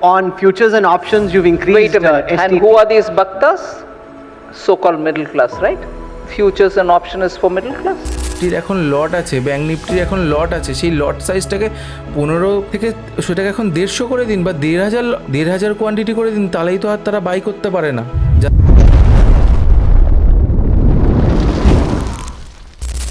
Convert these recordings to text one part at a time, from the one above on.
on futures and options, you've increased. Wait a minute. And who are these bhaktas? So-called middle class, right? Futures and option is for middle class. নিফটির এখন লট আছে, bank নিফটির এখন লট আছে, সেই লট সাইজটাকে 15 থেকে সেটাকে এখন 150 করে দিন বা 1,500 কোয়ান্টিটি করে দিন, তাহলেই তো আর তারা বাই করতে পারে না।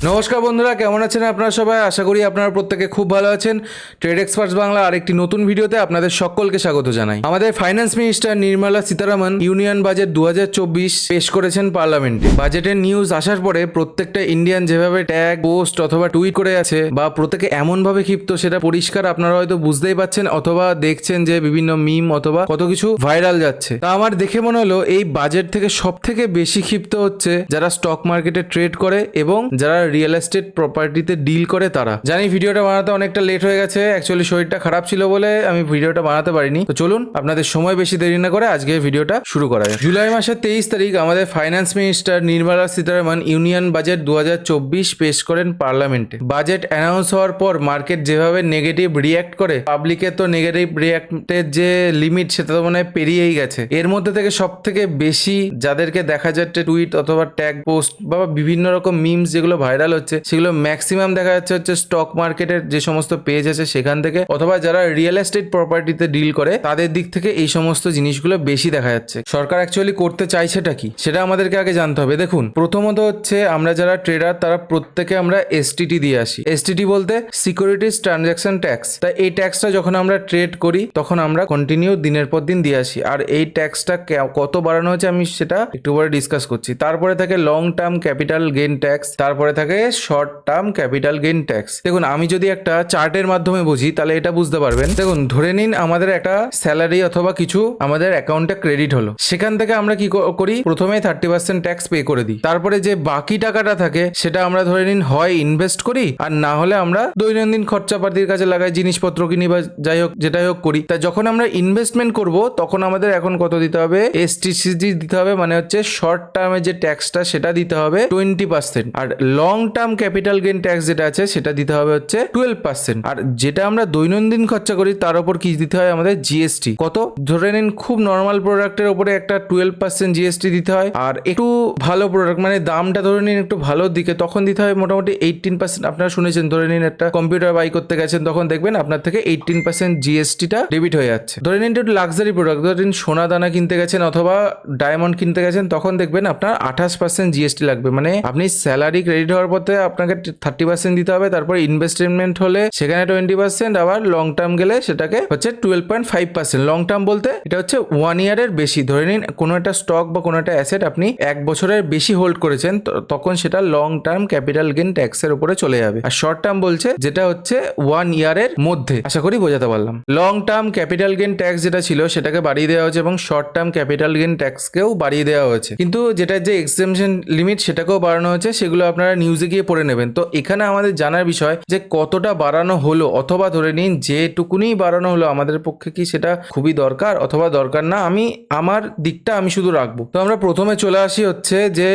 নমস্কার বন্ধুরা, কেমন আছেন আপনারা সবাই? আশা করি আপনারা প্রত্যেকে খুব ভালো আছেন। ট্রেড এক্সপার্টস বাংলা আরেকটি নতুন ভিডিওতে আপনাদের সকলকে স্বাগত জানাই। আমাদের finance minister Nirmala Sitharaman union budget 2024 পেশ করেছেন পার্লামেন্টে। বাজেটের নিউজ আসার পরে প্রত্যেকটা ইন্ডিয়ান যেভাবে ট্যাগ, পোস্ট অথবা টুইট করে আছে বা প্রত্যেকে এমনভাবে ক্ষিপ্ত, সেটা পরিষ্কার আপনারা হয়তো বুঝতেই পাচ্ছেন অথবা দেখছেন যে বিভিন্ন মিম অথবা কত কিছু ভাইরাল যাচ্ছে। তা আমার দেখে মনে হলো এই বাজেট থেকে সব থেকে বেশি ক্ষিপ্ত হচ্ছে যারা স্টক মার্কেটে ট্রেড করে এবং যারা রিয়েল এস্টেট প্রপার্টিতে ডিল করে তারা। জানি ভিডিওটা বানাতে অনেকটা লেট হয়ে গেছে, অ্যাকচুয়ালি শরীরটা খারাপ ছিল বলে আমি ভিডিওটা বানাতে পারিনি। তো চলুন আপনাদের সময় বেশি দেরি না করে আজকে ভিডিওটা শুরু করা যায়। জুলাই মাসের 23 তারিখ আমাদের finance minister Nirmala Sitharaman union budget 2024 পেশ করেন পার্লামেন্টে। বাজেট অ্যানাউন্স হওয়ার পর মার্কেট যেভাবে নেগেটিভ রিয়াক্ট করে, পাবলিকের তো নেগেটিভ রিয়াক্টের যে লিমিট সেটা তো মনে হয় পেরিয়েই গেছে। এর মধ্যে থেকে সব থেকে বেশি যাদেরকে দেখা যাচ্ছে টুইট অথবা ট্যাগ, পোস্ট বা বিভিন্ন রকম মিমস যেগুলো ভাইরাল হচ্ছে, সেগুলো ম্যাক্সিমাম দেখা যাচ্ছে স্টক মার্কেটের যে সমস্ত পেজ আছে সেখান থেকে, অথবা যারা রিয়েল এস্টেট প্রপার্টিতে ডিল করে তাদের দিক থেকে এই সমস্ত জিনিসগুলো বেশি দেখা যাচ্ছে। সরকার অ্যাকচুয়ালি করতে চাইছেটা কি সেটা আমাদেরকে আগে জানতে হবে। দেখুন, প্রথমত হচ্ছে আমরা যারা ট্রেডার তারা প্রত্যেকে আমরা এসটিটি দিয়ে আসি। এসটিটি বলতে সিকিউরিটিজ ট্রানজাকশন ট্যাক্স। তাই এই ট্যাক্সটা যখন আমরা ট্রেড করি তখন আমরা কন্টিনিউ দিনের পর দিন দিয়ে আসি। আর এই ট্যাক্সটা কত বাড়ানো হয়েছে আমি সেটা একটু পরে ডিসকাস করছি। তারপরে থাকে long term capital gain tax, তারপরে থাকে short term capital gain tax. দেখুন, আমি যদি একটা চার্টের মাধ্যমে বুঝি তাহলে এটা বুঝতে পারবেন। দেখুন, ধরে নিন আমাদের একটা স্যালারি অথবা কিছু আমাদের অ্যাকাউন্টে ক্রেডিট হলো, সেখান থেকে আমরা কি করি, প্রথমে 30% ট্যাক্স পে করে দিই। তারপরে যে বাকি টাকাটা থাকে সেটা আমরা ধরে নিন হয় ইনভেস্ট করি, আর না হলে আমরা দৈনন্দিন খরচাপাতির কাজে লাগাই, জিনিসপত্র কিনি বা যাই হোক যেটাই হোক করি। তা যখন আমরা ইনভেস্টমেন্ট করব তখন আমাদের এখন কত দিতে হবে, এসটিসিজি দিতে হবে, মানে হচ্ছে শর্ট টার্মের যে ট্যাক্সটা সেটা দিতে হবে 20%, আর long term capital gain tax যেটা আছে সেটা দিতে হবে হচ্ছে 12%। আর যেটা আমরা দৈনন্দিন খরচা করি তার উপর কি দিতে হয় আমাদের জিএসটি। কত, ধরে নিন খুব নর্মাল প্রোডাক্টের উপরে একটা 12% জিএসটি দিতে হয়, আর একটু ভালো প্রোডাক্ট মানে দামটা ধরে নিন একটু ভালোর দিকে তখন দিতে হয় মোটামুটি 18%। আপনারা শুনেছেন, ধরে নিন একটা কম্পিউটার বাই করতে গেছেন তখন দেখবেন আপনার থেকে 18% জিএসটিটা ডেবিট হয়ে যাচ্ছে। ধরে নিন একটু লাক্সারি প্রোডাক্ট, ধরে নিন সোনা দানা কিনতে গেছেন অথবা ডায়মন্ড কিনতে গেছেন তখন দেখবেন আপনার 28% জিএসটি লাগবে। মানে আপনি স্যালারি ক্রেডিট হওয়ার পথে আপনাকে 30% দিতে হবে, তারপর ইনভেস্টমেন্ট হলে সেখানে 20%, আবার লং টার্ম গেলে সেটাকে হচ্ছে 12.5%। লং টার্ম বলতে এটা হচ্ছে 1 ইয়ারের বেশি। ধরে নিন কোনো একটা স্টক বা কোনো একটা অ্যাসেট আপনি 1 বছরের বেশি হোল্ড করেছেন, তখন সেটা লং টার্ম ক্যাপিটাল গেইন ট্যাক্সের উপরে চলে যাবে। আর শর্ট টার্ম বলছে যেটা হচ্ছে 1 ইয়ারের মধ্যে। আশা করি বোঝাতে পারলাম। Long term capital gain tax যেটা ছিল সেটাকে বাড়িয়ে দেওয়া হয়েছে এবং শর্ট টার্ম ক্যাপিটাল গেইন ট্যাক্সকেও বাড়িয়ে দেওয়া হয়েছে, কিন্তু যেটা যে এক্সেমশন লিমিট সেটাকেও বাড়ানো হয়েছে, সেগুলো আপনারা নিউজে গিয়ে পড়ে নেবেন। তো এখানে আমাদের জানার বিষয় যে কতটা বাড়ানো হলো, অথবা ধরে নিন যেটুকুনি বাড়ানো হলো আমাদের পক্ষে কি সেটা খুবই দরকার অথবা দরকার না। আমি আমার দিকটা আমি শুধু রাখবো। তো আমরা প্রথমে চলে আসি হচ্ছে যে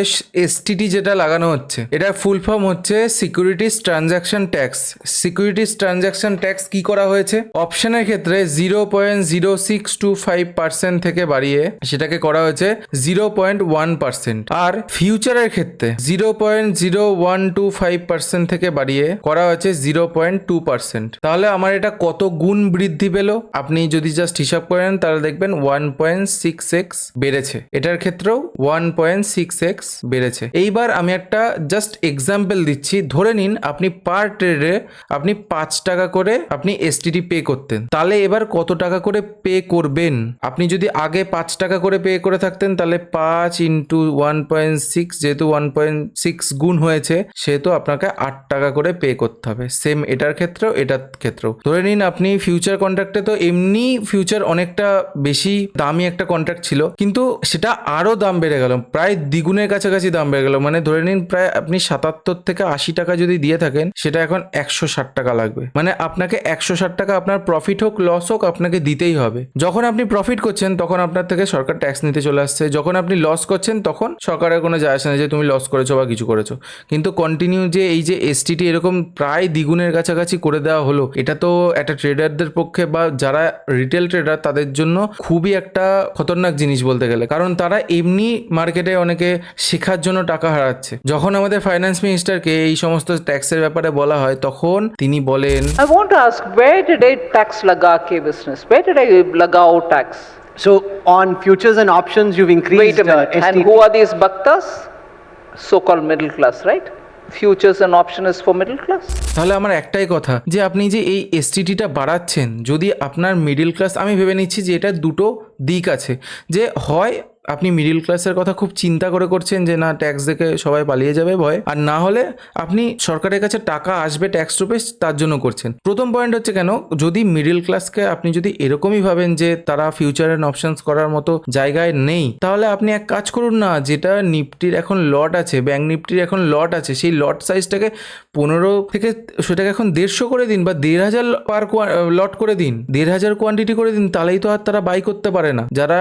এসটিটি যেটা লাগানো হচ্ছে, এটা ফুল ফর্ম হচ্ছে securities transaction tax. Securities transaction tax কি করা হয়েছে, অপশনের ক্ষেত্রে 0.0625% থেকে বাড়িয়ে সেটাকে করা হয়েছে 0.1%, আর ফিউচারের ক্ষেত্রে 0.0125% থেকে বাড়িয়ে করা হয়েছে 0.2%। তাহলে আমার এটা কত গুণ বৃদ্ধি পেল আপনি যদি জাস্ট হিসাব করেন তাহলে দেখবেন 1.6x বেড়েছে। এটার ক্ষেত্রেও 1.6x বেড়েছে। এইবার আমি একটা জাস্ট এক্সাম্পল দিচ্ছি। ধরে নিন আপনি পার ট্রেডে আপনি 5 টাকা করে আপনি এসটিটি পে করতেন, তাহলে এবার কত টাকা করে পে করবেন? আপনি যদি আগে 5 টাকা করে পে করে থাকতেন তাহলে 5 ইন্টু 1.6, যেহেতু 1.6 গুণ হয়েছে সেহেতু আপনাকে 8 টাকা করে পে করতে হবে। সেম এটার ক্ষেত্রেও এটার ক্ষেত্রেও। ধরে নিন আপনি ফিউচার কন্ট্রাক্টে, তো এমনি ফিউচার অনেকটা বেশি দামি একটা কন্ট্রাক্ট ছিল, কিন্তু সেটা আরো দাম বেড়ে গেল, প্রায় দ্বিগুণের কাছাকাছি দাম বেড়ে গেল। মানে ধরে নিন প্রায় আপনি 77 থেকে 80 টাকা যদি দিয়ে থাকেন সেটা এখন 160 টাকা লাগবে। মানে আপনাকে 160 টাকা আপনার প্রফিট হোক লস হোক আপনাকে দিতেই হবে। যখন আপনি প্রফিট করছেন তখন আপনার থেকে সরকার ট্যাক্স নিতে চলে আসছে, যখন আপনি লস করছেন তখন সরকারের কোনো যায় আসে না যে তুমি লস করেছো বা কিছু করেছো। কিন্তু কিন্তু কন্টিনিউ যে এই যে এসটিটি এরকম প্রায় দ্বিগুণের কাছাকাছি করে দেওয়া হলো, এটা তো একটা ট্রেডারদের পক্ষে বা যারা রিটেল ট্রেডার তাদের জন্য খুবই একটা খতরনাক জিনিস বলতে গেলে, কারণ তারা এমনি মার্কেটে অনেকে শেখার জন্য টাকা হারাচ্ছে। যখন আমাদের ফাইন্যান্স মিনিস্টারকে এই সমস্ত ট্যাক্সের ব্যাপারে বলা হয় তখন তিনি বলেন, I want to ask, where did I tax laga ke business? Where did I lagao tax? So on futures and options, you've increased. Wait a minute. And STT. who are these bhaktas? So-called middle class, right? Futures and option is for middle class. তাহলে আমার একটাই কথা যে আপনি যে এই এসটিটিটা বাড়াচ্ছেন, যদি আপনার মিডিল ক্লাস, আমি ভেবে নিচ্ছি যে এটা দুটো দিক আছে, যে হয় আপনি মিডিল ক্লাসের কথা খুব চিন্তা করে করছেন যে না ট্যাক্স দেখে সবাই পালিয়ে যাবে ভয়, আর না হলে আপনি সরকারের কাছে টাকা আসবে ট্যাক্স রূপে তার জন্য করছেন। প্রথম পয়েন্ট হচ্ছে কেন, যদি মিডিল ক্লাসকে আপনি যদি এরকমই ভাবেন যে তারা ফিউচার অ্যান্ড অপশনস করার মতো জায়গায় নেই, তাহলে আপনি এক কাজ করুন না, যেটা নিফটির এখন লট আছে, ব্যাঙ্ক নিফটির এখন লট আছে, সেই লট সাইজটাকে 15 থেকে সেটাকে এখন 150 করে দিন বা 1500 পার লট করে দিন, 1500 কোয়ান্টিটি করে দিন, তাহলেই তো আর তারা বাই করতে পারে না। যারা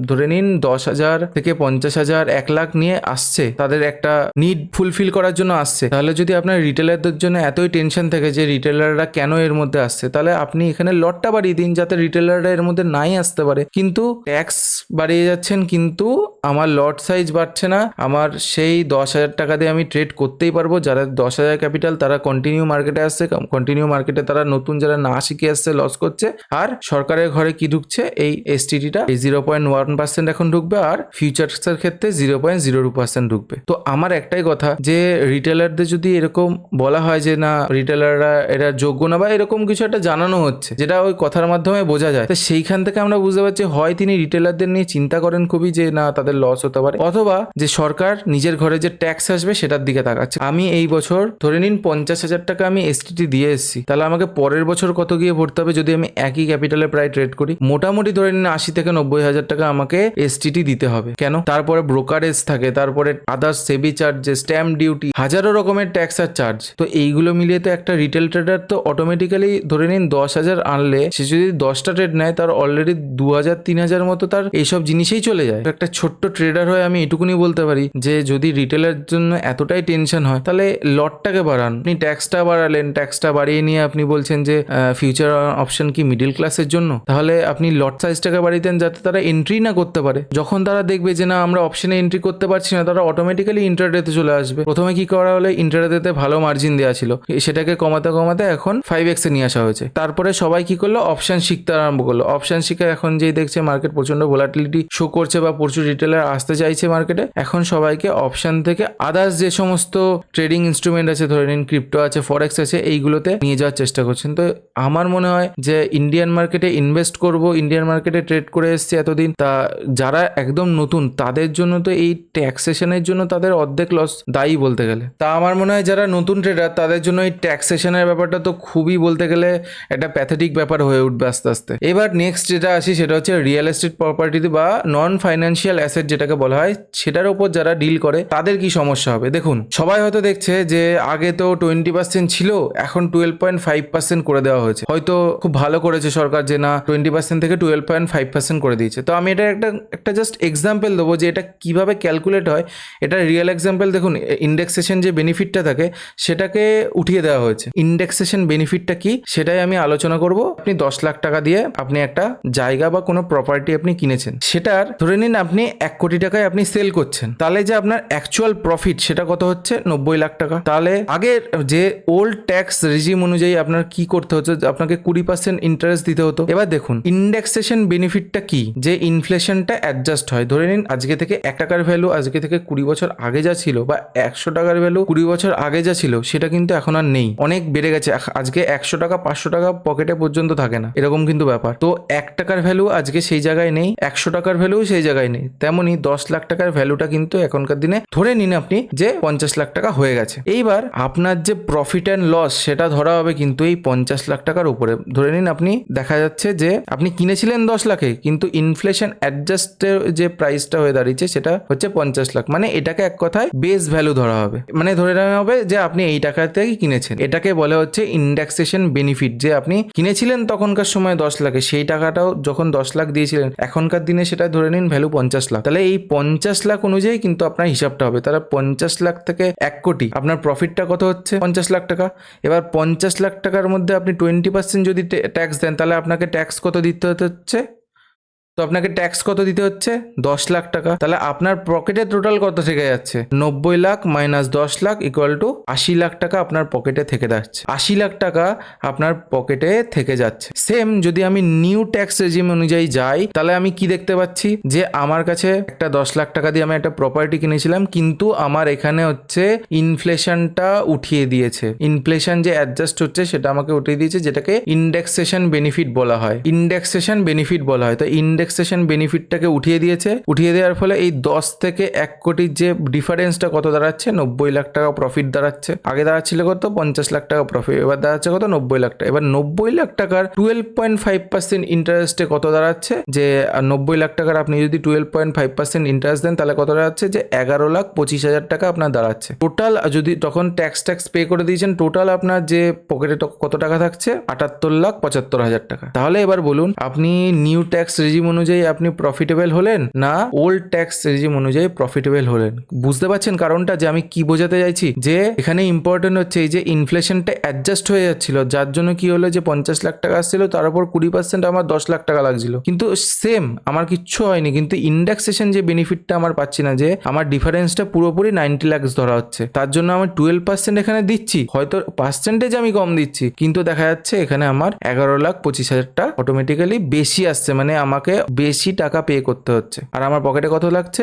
ধরে নিন 10,000 থেকে 50,000 1 লাখ নিয়ে আসছে, তাদের একটা নিড ফুলফিল করার জন্য আসছে, তাহলে যদি আপনার রিটেলারদের জন্য এতই টেনশন থাকে যে রিটেলাররা কেন এর মধ্যে আসছে, তাহলে আপনি এখানে লটটা বাড়িয়ে দিন যাতে রিটেলাররা এর মধ্যে নাই আসতে পারে। কিন্তু ট্যাক্স বাড়িয়ে যাচ্ছেন, কিন্তু আমার লট সাইজ বাড়ছে না, আমার সেই 10,000 টাকা দিয়ে আমি ট্রেড করতেই পারবো। যারা 10,000 ক্যাপিটাল তারা কন্টিনিউ মার্কেটে আসছে, কন্টিনিউ মার্কেটে তারা নতুন যারা না শিখে আসছে লস করছে, আর সরকারের ঘরে কি ঢুকছে, এই এসটিটিটা 0.1% এখন ঢুকবে, আর ফিউচার্সের ক্ষেত্রে 0.02% ঢুকবে। তো আমার একটাই কথা যে রিটেলারদের যদি এরকম বলা হয় যে না রিটেলাররা এরা যোগ্য না বা এরকম কিছু একটা জানানো হচ্ছে, যেটা ওই কথার মাধ্যমে বোঝা যায়, তো সেইখান থেকে আমরা বুঝতে পারছি হয় তিনি রিটেলারদের নিয়ে চিন্তা করেন খুবই যে না তাদের লস হতে পারে, অথবা যে সরকার নিজের ঘরে যে ট্যাক্স আসবে সেটার দিকে তাকাচ্ছে। আমি এই বছর ধরে নিন 50,000 টাকা আমি এসটিটি দিয়ে এসেছি, তাহলে আমাকে পরের বছর কত গিয়ে ভরতে হবে যদি আমি একই ক্যাপিটালে প্রায় ট্রেড করি? মোটামুটি ধরে নিন 80 থেকে 90,000 টাকা আমাকে এসটিটি দিতে হবে। কেন? তারপরে ব্রোকারেজ থাকে, তারপরে আদার্স সেবি চার্জেস, স্ট্যাম্প ডিউটি, হাজারো রকমের ট্যাক্স আর চার্জ। তো এইগুলো মিলিয়ে তো একটা রিটেল ট্রেডার তো অটোমেটিক্যালি ধরে নিন 10,000 আনলে সে যদি 10টা ট্রেড নেয় তার অলরেডি 2,000-3,000 মতো তার এইসব জিনিসেই চলে যায়। তো একটা ছোট্ট ট্রেডার হয়ে আমি এটুকুনি বলতে পারি যে যদি রিটেলের জন্য এতটাই টেনশন হয় তাহলে লটটাকে বাড়ান। আপনি ট্যাক্সটা বাড়ালেন, ট্যাক্সটা বাড়িয়ে নিয়ে আপনি বলছেন যে ফিউচার অপশন কি মিডিল ক্লাসের জন্য, তাহলে আপনি লট সাইজটাকে বাড়িতেন যাতে তারা এন্ট্রি না করতে পারে। যখন তারা দেখবে যে না আমরা অপশনে এন্ট্রি করতে পারছি না, তারা অটোমেটিক্যালি ইন্টারডেতে চলে আসবে। প্রথমে কি করা হলে ইন্টারডেতে ভালো মার্জিন দেওয়া ছিল, সেটাকে কমাতে কমাতে এখন 5x এ নিয়ে আসা হয়েছে। তারপরে সবাই কি করলো, অপশন শিখতে আরম্ভ করলো। অপশন শিখে এখন যেই দেখছে মার্কেট প্রচন্ড ভোলাটিলিটি শো করছে বা প্রচুর রিটেলার আসতে চাইছে মার্কেটে, এখন সবাইকে অপশন থেকে আদার্স যে সমস্ত ট্রেডিং ইনস্ট্রুমেন্ট আছে, ধরে নিন ক্রিপ্টো আছে, ফরেক্স আছে, এইগুলোতে নিয়ে যাওয়ার চেষ্টা করছেন। তো আমার মনে হয় যে ইন্ডিয়ান মার্কেটে ইনভেস্ট করব, ইন্ডিয়ান মার্কেটে ট্রেড করে এসছে এতদিন, তা যারা একদম নতুন তাদের জন্য তো এই ট্যাক্সেশনের জন্য তাদের অর্ধেক লস দায়ী বলতে গেলে। তা আমার মনে হয় যারা নতুন ট্রেডার তাদের জন্য এই ট্যাক্সেশনের ব্যাপারটা তো খুবই বলতে গেলে একটা প্যাথেটিক ব্যাপার হয়ে উঠবে আস্তে আস্তে। এবার নেক্সট যেটা আসি সেটা হচ্ছে রিয়েল এস্টেট প্রপার্টি বা নন ফাইন্যান্সিয়াল অ্যাসেট যেটাকে বলা হয়, সেটার উপর যারা ডিল করে তাদের কি সমস্যা হবে। দেখুন, সবাই হয়তো দেখছে যে আগে তো 20% ছিল, এখন 12.5% করে দেওয়া হয়েছে। হয়তো খুব ভালো করেছে সরকার যে না 20% থেকে 12.5% করে দিয়েছে। তো আমি এটা একটা জাস্ট এক্সাম্পল দেবো যে এটা কিভাবে ক্যালকুলেট হয়। এটা রিয়েল এক্সাম্পল। দেখুন, ইন্ডেক্সেশন যে বেনিফিটটা থাকে সেটাকে উঠিয়ে দেওয়া হয়েছে। ইন্ডেক্সেশন বেনিফিটটা কি সেটাই আমি আলোচনা করব। আপনি 10 লাখ টাকা দিয়ে আপনি একটা জায়গা বা কোনো প্রপার্টি আপনি কিনেছেন, সেটার ধরে নিন আপনি 1 কোটি টাকায় আপনি সেল করছেন, তাহলে যে আপনার অ্যাকচুয়াল প্রফিট সেটা কত হচ্ছে? 90 লাখ টাকা। তাহলে আগের যে ওল্ড ট্যাক্স রেজিম অনুযায়ী আপনার কি করতে হচ্ছে, আপনাকে 20% ইন্টারেস্ট দিতে হতো। এবার দেখুন ইন্ডেক্সেশন বেনিফিটটা কি, যে ইনফ্লেশনটা অ্যাডজাস্ট হয়। ধরে নিন আজকে থেকে 1 টাকার ভ্যালু আজকে থেকে 20 বছর আগে যা ছিল, বা 100 টাকার ভ্যালু 20 বছর আগে যা ছিল, সেটা কিন্তু এখন আর নেই, অনেক বেড়ে গেছে। আজকে 100 টাকা 500 টাকা পকেটে পর্যন্ত থাকে না, এরকম কিন্তু ব্যাপার। তো 1 টাকার ভ্যালু আজকে সেই জায়গায় নেই, 100 টাকার ভ্যালু সেই জায়গায় নেই। তেমনি 10 লাখ টাকার ভ্যালুটা কিন্তু এখনকার দিনে ধরে নিন আপনি যে 50 লাখ টাকা হয়ে গেছে। এইবার আপনার যে প্রফিট অ্যান্ড লস সেটা ধরা হবে কিন্তু এই 50 লাখ টাকার উপরে। ধরে নিন আপনি দেখা যাচ্ছে যে আপনি কিনেছিলেন 10 লাখে, কিন্তু ইনফ্লেশন অ্যাডজাস্টের যে প্রাইসটা হয়ে দাঁড়িয়েছে সেটা হচ্ছে 50 লাখ, মানে এটাকে এক কথায় বেস ভ্যালু ধরা হবে, মানে ধরে নেওয়া হবে যে আপনি এই টাকাতেই কিনেছেন। এটাকে বলে হচ্ছে ইন্ডেক্সেশন বেনিফিট, যে আপনি কিনেছিলেন তখনকার সময় 10 লাখে, সেই টাকাটাও যখন 10 লাখ দিয়েছিলেন এখনকার দিনে সেটা ধরে নিন ভ্যালু 50 লাখ, তাহলে এই 50 লাখ অনুযায়ী কিন্তু আপনার হিসাবটা হবে। তাহলে 50 লাখ থেকে 1 কোটি আপনার প্রফিটটা কত হচ্ছে 50 লাখ টাকা। এবার 50 লাখ টাকার মধ্যে আপনি 20% যদি ট্যাক্স দেন তাহলে আপনাকে ট্যাক্স কত দিতে হচ্ছে, তো আপনাকে ট্যাক্স কত দিতে হচ্ছে 10 লাখ টাকা। তাহলে আপনার পকেটে টোটাল কত থেকে যাচ্ছে 90 lakh minus 10 lakh equal to 80 lakh টাকা আপনার পকেটে থেকে যাচ্ছে। 80 লাখ টাকা আপনার পকেটে থেকে যাচ্ছে। সেম যদি আমি নিউ ট্যাক্স রেজিম অনুযায়ী যাই তাহলে আমি কি দেখতে পাচ্ছি যে আমার কাছে একটা 10 লাখ টাকা দিয়ে আমি একটা প্রপার্টি কিনেছিলাম, কিন্তু আমার এখানে হচ্ছে ইনফ্লেশনটা উঠিয়ে দিয়েছে, ইনফ্লেশন যে অ্যাডজাস্ট হচ্ছে সেটা আমাকে উঠিয়ে দিয়েছে, যেটাকে ইন্ডেক্সেশন বেনিফিট বলা হয়, ইন্ডেক্সেশন বেনিফিট বলা হয়। তো ইন্ডেক্সেশন বেনিফিটটাকে উঠিয়ে দিয়েছে, উঠিয়ে দেওয়ার ফলে এই 10 থেকে 1 কোটির যে ডিফারেন্সটা কত দাঁড়াচ্ছে 90 লাখ টাকা প্রফিট দাঁড়াচ্ছে। আগে দাঁড়াচ্ছিল কত 50 লাখ টাকা প্রফিট, এবার দাঁড়াচ্ছে কত 90 লাখ টাকা। এবার 90 লাখ টাকার 12.5% ইন্টারেস্টে কত দাঁড়াচ্ছে, যে 90 লাখ টাকার আপনি যদি 12.5% ইন্টারেস্ট দেন তাহলে কত দাঁড়াচ্ছে, যে 11,25,000 টাকা আপনার দাঁড়াচ্ছে। টোটাল যদি তখন ট্যাক্স পে করে দিয়েছেন, টোটাল আপনার যে পকেটে কত টাকা থাকছে 78,75,000 টাকা। তাহলে এবার বলুন আপনি নিউ ট্যাক্স রেজিম অনুযায়ী আপনি প্রফিটেবল হলেন না ওল্ড ট্যাক্স রেজিম অনুযায়ী প্রফিটেবল হলেন? বুঝতে পারছেন কারণটা, যে আমি কি বোঝাতে চাইছি? যে এখানে ইম্পর্টেন্ট হচ্ছে এই যে ইনফ্লেশনটা অ্যাডজাস্ট হয়ে যাচ্ছিল, যার জন্য কি হলো যে 50 লাখ টাকা আসছিল, তার উপর 20% আমার 10 লাখ টাকা লাগছিল, কিন্তু সেম আমার কিচ্ছু হয়নি, কিন্তু ইন্ডেক্সেশন যে বেনিফিটটা আমার পাচ্ছি না, যে আমার ডিফারেন্সটা পুরোপুরি 90 লাখ ধরা হচ্ছে, তার জন্য আমার 12% এখানে দিচ্ছি, হয়তো পার্সেন্টেজ আমি কম দিচ্ছি, কিন্তু দেখা যাচ্ছে এখানে আমার 11,25,000টা অটোমেটিক্যালি বেশি আসছে, মানে আমাকে বেশি টাকা পে করতে হচ্ছে। আর আমার পকেটে কত লাগছে,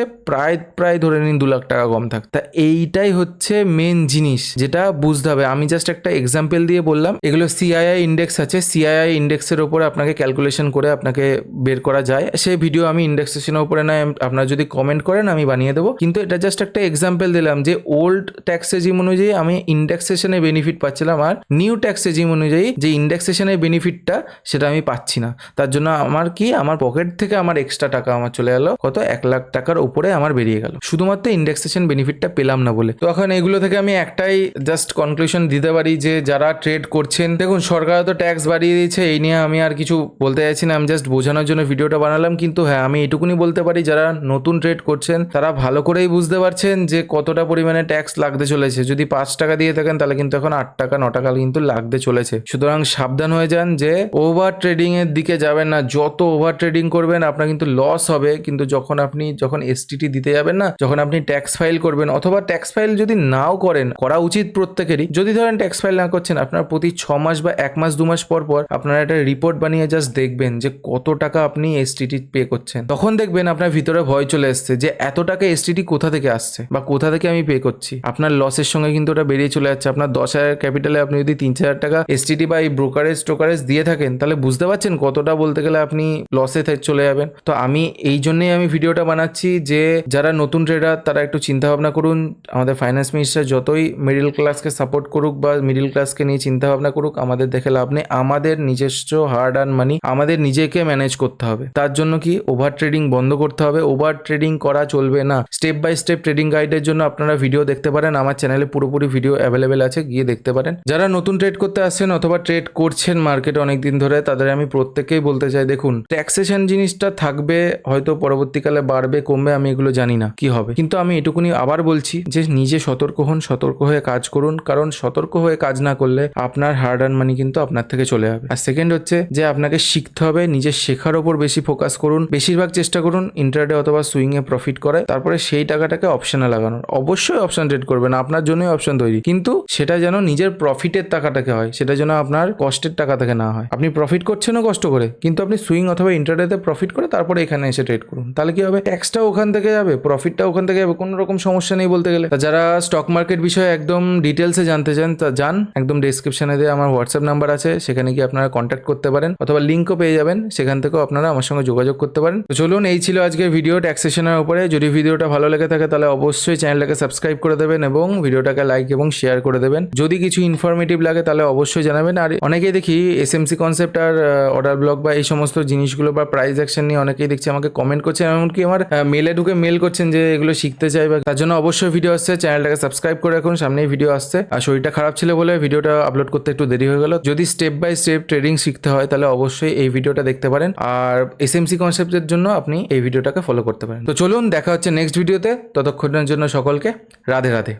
প্রায় ধরে নিন 2 লাখ টাকা কম থাক। তা এইটাই হচ্ছে মেন জিনিস যেটা বুঝতে হবে। আমি জাস্ট একটা এক্সাম্পল দিয়ে বললাম, এগুলো সিআইআই ইন্ডেক্স আছে, সিআইআই ইন্ডেক্সের উপরে আপনাকে ক্যালকুলেশন করে আপনাকে বের করা যায়, সেই ভিডিও আমি ইন্ডেক্সেশনের উপরে নয়, আপনারা যদি কমেন্ট করেন আমি বানিয়ে দেবো, কিন্তু এটা জাস্ট একটা এক্সাম্পল দিলাম যে ওল্ড ট্যাক্স রেজিম অনুযায়ী আমি ইন্ডেক্সেশনের বেনিফিট পাচ্ছিলাম, আর নিউ ট্যাক্স রেজিম অনুযায়ী যে ইন্ডেক্সেশনের বেনিফিটটা সেটা আমি পাচ্ছি না, তার জন্য আমার কি আমার পকেট থেকে আমার এক্সট্রা টাকা আমার চলে গেল কত 1 লাখ টাকার উপরে আমার বেরিয়ে গেল, শুধুমাত্র ইন্ডেক্সেশন বেনিফিটটা পেলাম না বলে। তো এখন এগুলো থেকে আমি একটাই জাস্ট কনক্লুশন দিতে পারি যে যারা ট্রেড করছেন, দেখুন সরকার তো ট্যাক্স বাড়িয়ে দিয়েছে, এই নিয়ে আমি আর কিছু বলতে চাইছি না, আমি জাস্ট বোঝানোর জন্য ভিডিওটা বানালাম। কিন্তু হ্যাঁ, আমি এটুকুনি বলতে পারি যারা নতুন ট্রেড করছেন তারা ভালো করেই বুঝতে পারছেন যে কতটা পরিমাণে ট্যাক্স লাগতে চলেছে। যদি 5 টাকা দিয়ে থাকেন তাহলে কিন্তু এখন 8 টাকা 9 টাকা কিন্তু লাগতে চলেছে। সুতরাং সাবধান হয়ে যান যে ওভার ট্রেডিং এর দিকে যাবেন না, যত ওভার ট্রেডিং করবেন আপনার কিন্তু লস হবে। কিন্তু যখন এসটিটি দিতে যাবেন না, যখন আপনি ট্যাক্স ফাইল করবেন, অথবা ট্যাক্স ফাইল যদি নাও করেন, করা উচিত প্রত্যেকেরই, যদি ধরেন ট্যাক্স ফাইল না করছেন, আপনার প্রতি 6 মাস বা 1 মাস 2 মাস পর আপনারা একটা রিপোর্ট বানিয়ে জাস্ট দেখবেন যে কত টাকা আপনি এসটিটি পে করছেন। তখন দেখবেন আপনার ভিতরে ভয় চলে আসছে যে এত টাকা এসটিটি কোথা থেকে আসছে বা কোথা থেকে আমি পে করছি। আপনার লসের সঙ্গে কিন্তু ওটা বেরিয়ে চলে যাচ্ছে। আপনার 10,000 ক্যাপিটালে আপনি যদি 3-4 টাকা এসটিটি বা এই ব্রোকারেজ দিয়ে থাকেন, তাহলে বুঝতে পারছেন কতটা বলতে গেলে আপনি লসে চলে যাবেন। তো আমি এই জন্যই আমি ভিডিওটা বানাচ্ছি যে যারা নতুন ট্রেডার তারা একটু চিন্তা ভাবনা করুন। আমাদের ফাইন্যান্স মিনিস্টার যতই মিডল ক্লাসকে সাপোর্ট করুক বা মিডল ক্লাসকে নিয়ে চিন্তা ভাবনা করুক, আমাদের দেখে লাভ নেই। আমাদের নিজস্ব হার্ড আর্ন মানি আমাদের নিজেকে ম্যানেজ করতে হবে। তার জন্য কি ওভার ট্রেডিং বন্ধ করতে হবে, ওভার ট্রেডিং করা চলবে না। স্টেপ বাই স্টেপ ট্রেডিং গাইডের জন্য আপনারা ভিডিও দেখতে পারেন, আমার চ্যানেলে পুরোপুরি ভিডিও অ্যাভেলেবেল আছে, গিয়ে দেখতে পারেন। যারা নতুন ট্রেড করতে আসছেন অথবা ট্রেড করছেন মার্কেটে অনেকদিন ধরে, তাদের আমি প্রত্যেককেই বলতে চাই, দেখুন ট্যাক্সেশন জিনিসটা থাকবে, হয়তো পরবর্তীকালে বাড়বে কমবে, আমি এগুলো জানি না কি হবে, কিন্তু আমি এটুকুনি আবার বলছি যে নিজে সতর্ক হন, সতর্ক হয়ে কাজ করুন, কারণ সতর্ক হয়ে কাজ না করলে আপনার হার্ড আর্ন মানি কিন্তু আপনার থেকে চলে যাবে। আর সেকেন্ড হচ্ছে যে আপনাকে শিখতে হবে, নিজের শেখার ওপর বেশি ফোকাস করুন, বেশিরভাগ চেষ্টা করুন ইন্ট্রাডে অথবা সুইং এ প্রফিট করে, তারপরে সেই টাকাটাকে অপশনে লাগানোর। অবশ্যই অপশন ট্রেড করবেন, আপনার জন্যই অপশন তৈরি, কিন্তু সেটা যেন নিজের প্রফিটের টাকাটাকে হয়, সেটা যেন আপনার কষ্টের টাকা থেকে না হয়। আপনি প্রফিট করছেনও কষ্ট করে, কিন্তু আপনি সুইং অথবা ইন্ট্রাডেতে প্রফিট করে তারপরে এখানে এসে ট্রেড করুন, তাহলে কি হবে, ট্যাক্সটা ওখান থেকে যাবে, প্রফিটটা ওখান থেকে যাবে, কোনো রকম সমস্যা নেই বলতে গেলে। যারা স্টক মার্কেট বিষয়ে একদম ডিটেলসে জানতে চান তা যান, একদম ডেসক্রিপশনে দিয়ে আমার হোয়াটসঅ্যাপ নাম্বার আছে, সেখানে গিয়ে আপনারা কন্ট্যাক্ট করতে পারেন, অথবা লিঙ্কও পেয়ে যাবেন, সেখান থেকেও আপনারা আমার সঙ্গে যোগাযোগ করতে পারেন। তো চলুন, এই ছিল আজকের ভিডিও ট্যাক্সেশনের উপরে। যদি ভিডিওটা ভালো লেগে থাকে তাহলে অবশ্যই চ্যানেলটাকে সাবস্ক্রাইব করে দেবেন এবং ভিডিওটাকে লাইক এবং শেয়ার করে দেবেন। যদি কিছু ইনফরমেটিভ লাগে তাহলে অবশ্যই জানাবেন। আর অনেকেই দেখি এসএমসি কনসেপ্ট আর অর্ডার ব্লক বা এই সমস্ত জিনিসগুলো বা প্রাইস ট্রানজ্যাকশন নিয়ে অনেকেই দেখছি আমাকে কমেন্ট করছেন, এমনকি আমার মেলে ঢুকে মেল করছেন যে এগুলো শিখতে চাই, বা তার জন্য অবশ্যই ভিডিও আসছে, চ্যানেলটাকে সাবস্ক্রাইব করে রাখুন, সামনেই ভিডিও আসছে। আর শরীরটা খারাপ ছিল বলে ভিডিওটা আপলোড করতে একটু দেরি হয়ে গেল। যদি স্টেপ বাই স্টেপ ট্রেডিং শিখতে হয় তাহলে অবশ্যই এই ভিডিওটা দেখতে পারেন, আর এসএমসি কনসেপ্টের জন্য আপনি এই ভিডিওটাকে ফলো করতে পারেন। তো চলুন দেখা হচ্ছে নেক্সট ভিডিওতে, ততক্ষণের জন্য সকলকে রাধে রাধে।